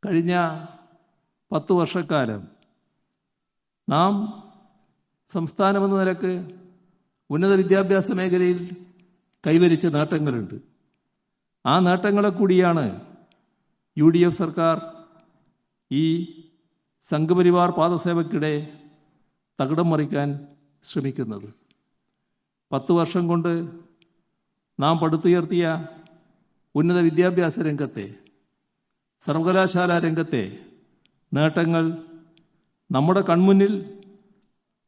കഴിഞ്ഞ 10 വർഷക്കാലം നാം സംസ്ഥാനമെന്ന നിലക്ക് ഉന്നത വിദ്യാഭ്യാസ മേഖലയിൽ കൈവരിച്ച നേട്ടങ്ങളുണ്ട്. ആ നേട്ടങ്ങളെ കൂടിയാണ് UDF സർക്കാർ ഈ സംഘപരിവാർ പാദസേവയ്ക്കിടെ തകിടം മറിക്കാൻ ശ്രമിക്കുന്നത്. 10 വർഷം കൊണ്ട് നാം പടുത്തുയർത്തിയ ഉന്നത വിദ്യാഭ്യാസ രംഗത്തെ, സർവകലാശാല രംഗത്തെ നേട്ടങ്ങൾ നമ്മുടെ കൺമുന്നിൽ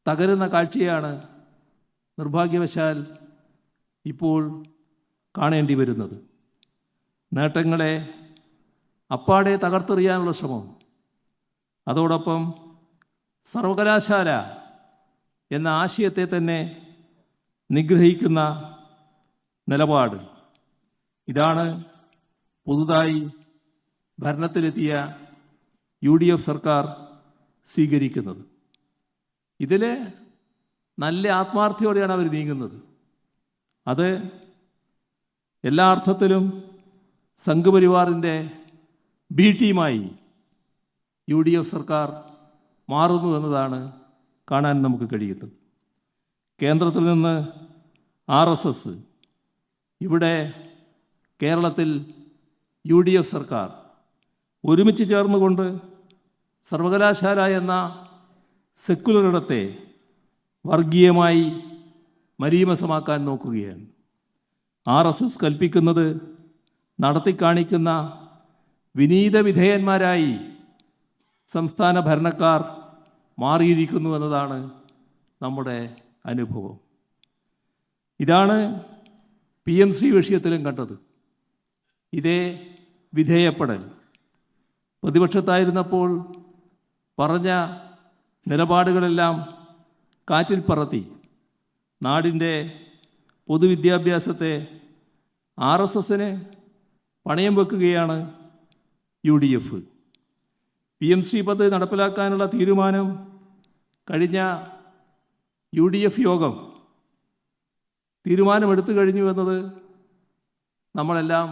തകരുന്ന കാഴ്ചയാണ് നിർഭാഗ്യവശാൽ ഇപ്പോൾ കാണേണ്ടി വരുന്നത്. നേട്ടങ്ങളെ അപ്പാടെ തകർത്തെറിയാനുള്ള ശ്രമം, അതോടൊപ്പം സർവകലാശാല എന്ന ആശയത്തെ തന്നെ നിഗ്രഹിക്കുന്ന നിലപാട്, ഇതാണ് പുതുതായി ഭരണത്തിലെത്തിയ UDF സർക്കാർ സ്വീകരിക്കുന്നത്. ഇതിൽ നല്ല ആത്മാർത്ഥതയോടെയാണ് അവർ നീങ്ങുന്നത്. അത് എല്ലാ അർത്ഥത്തിലും സംഘപരിവാറിൻ്റെ ബി ടീമായി UDF സർക്കാർ മാറുന്നു എന്നതാണ് കാണാൻ നമുക്ക് കഴിയുന്നത്. കേന്ദ്രത്തിൽ നിന്ന് RSS, ഇവിടെ കേരളത്തിൽ UDF സർക്കാർ ഒരുമിച്ച് ചേർന്നുകൊണ്ട് സർവകലാശാല എന്ന സെക്കുലറിടത്തെ വർഗീയമായി മരീമസമാക്കാൻ നോക്കുകയാണ്. RSS കൽപ്പിക്കുന്നത് നടത്തിക്കാണിക്കുന്ന വിനീത വിധേയന്മാരായി സംസ്ഥാന ഭരണക്കാർ മാറിയിരിക്കുന്നു എന്നതാണ് നമ്മുടെ അനുഭവം. ഇതാണ് PMC വിഷയത്തിലും കണ്ടത്. ഇതേ വിധേയപ്പെടൽ പ്രതിപക്ഷത്തായിരുന്നപ്പോൾ പറഞ്ഞ നിലപാടുകളെല്ലാം കാറ്റിൽ പറത്തി നാടിൻ്റെ പൊതുവിദ്യാഭ്യാസത്തെ RSSന് പണയം വെക്കുകയാണ് UDF. PMC പദ്ധതി നടപ്പിലാക്കാനുള്ള തീരുമാനം കഴിഞ്ഞ UDF യോഗം തീരുമാനമെടുത്തു കഴിഞ്ഞു എന്നത് നമ്മളെല്ലാം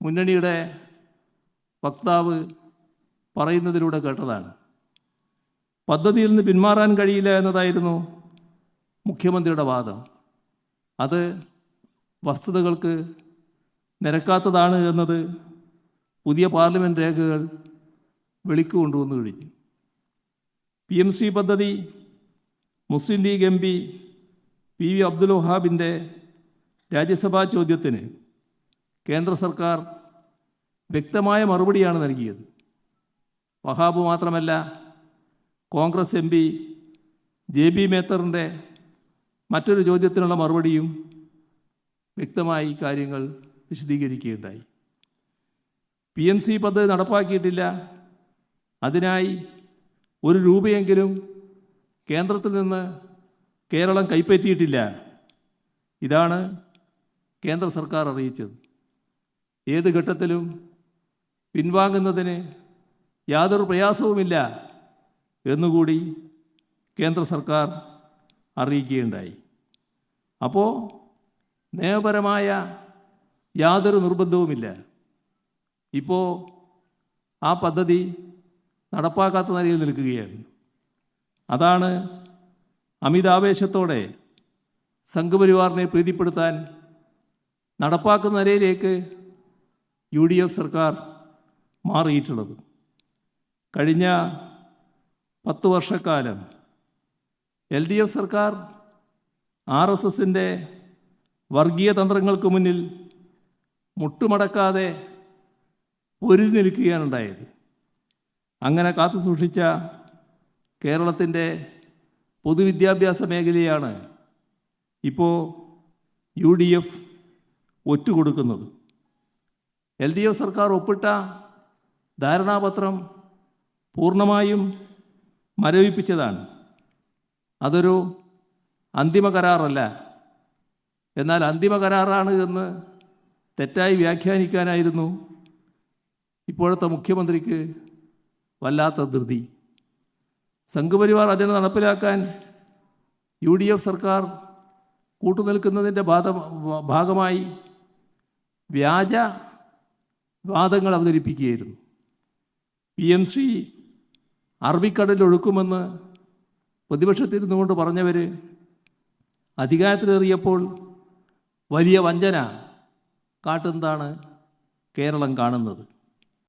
മുന്നണിയുടെ വക്താവ് പറയുന്നതിലൂടെ കേട്ടതാണ്. പദ്ധതിയിൽ നിന്ന് പിന്മാറാൻ കഴിയില്ല എന്നതായിരുന്നു മുഖ്യമന്ത്രിയുടെ വാദം. അത് വസ്തുതകൾക്ക് നിരക്കാത്തതാണ് എന്നത് പുതിയ പാർലമെൻറ്റ് രേഖകൾ വെളിക്ക് കൊണ്ടുവന്നു കഴിഞ്ഞു. PMC പദ്ധതി മുസ്ലിം ലീഗ് MP PV അബ്ദുൽ വഹാബിൻ്റെ രാജ്യസഭാ ചോദ്യത്തിന് കേന്ദ്ര സർക്കാർ വ്യക്തമായ മറുപടിയാണ് നൽകിയത്. വഹാബ് മാത്രമല്ല, കോൺഗ്രസ് MP JB മേത്തറിൻ്റെ മറ്റൊരു ചോദ്യത്തിനുള്ള മറുപടിയും വ്യക്തമായി കാര്യങ്ങൾ വിശദീകരിക്കുകയുണ്ടായി. PMC പദ്ധതി നടപ്പാക്കിയിട്ടില്ല, അതിനായി 1 രൂപയെങ്കിലും കേന്ദ്രത്തിൽ നിന്ന് കേരളം കൈപ്പറ്റിയിട്ടില്ല. ഇതാണ് കേന്ദ്ര സർക്കാർ അറിയിച്ചത്. ഏത് ഘട്ടത്തിലും പിൻവാങ്ങുന്നതിന് യാതൊരു പ്രയാസവുമില്ല എന്നുകൂടി കേന്ദ്ര സർക്കാർ അറിയിക്കുകയുണ്ടായി. അപ്പോൾ നിയമപരമായ യാതൊരു നിർബന്ധവുമില്ല. ഇപ്പോൾ ആ പദ്ധതി നടപ്പാക്കാത്ത നിലയിൽ നിൽക്കുകയാണ്. അതാണ് അമിതാവേശത്തോടെ സംഘപരിവാറിനെ പ്രീതിപ്പെടുത്താൻ നടപ്പാക്കുന്ന നിലയിലേക്ക് UDF സർക്കാർ മാറിയിട്ടുള്ളത്. കഴിഞ്ഞ 10 വർഷക്കാലം LDF സർക്കാർ RSSൻ്റെ വർഗീയ തന്ത്രങ്ങൾക്ക് മുന്നിൽ മുട്ടുമടക്കാതെ പൊരുതി നിൽക്കുകയാണ് ഉണ്ടായത്. അങ്ങനെ കാത്തു സൂക്ഷിച്ച കേരളത്തിൻ്റെ പൊതുവിദ്യാഭ്യാസ മേഖലയാണ് ഇപ്പോൾ UDF ഒറ്റുകൊടുക്കുന്നത്. LDF സർക്കാർ ഒപ്പിട്ട ധാരണാപത്രം പൂർണ്ണമായും മരവിപ്പിച്ചതാണ്. അതൊരു അന്തിമ കരാറല്ല. എന്നാൽ അന്തിമ കരാറാണ് എന്ന് തെറ്റായി വ്യാഖ്യാനിക്കാനായിരുന്നു ഇപ്പോഴത്തെ മുഖ്യമന്ത്രിക്ക് വല്ലാത്ത ധൃതി. സംഘപരിവാർ അജണ്ട നടപ്പിലാക്കാൻ UDF സർക്കാർ കൂട്ടുനിൽക്കുന്നതിൻ്റെ ഭാഗമായി വ്യാജ വാദങ്ങൾ അവതരിപ്പിക്കുകയായിരുന്നു. PMC അറബിക്കടലിൽ പ്രതിപക്ഷത്തിരുന്നു കൊണ്ട് പറഞ്ഞവർ അധികാരത്തിലേറിയപ്പോൾ വലിയ വഞ്ചന കാട്ടുന്നതാണ് കേരളം കാണുന്നത്.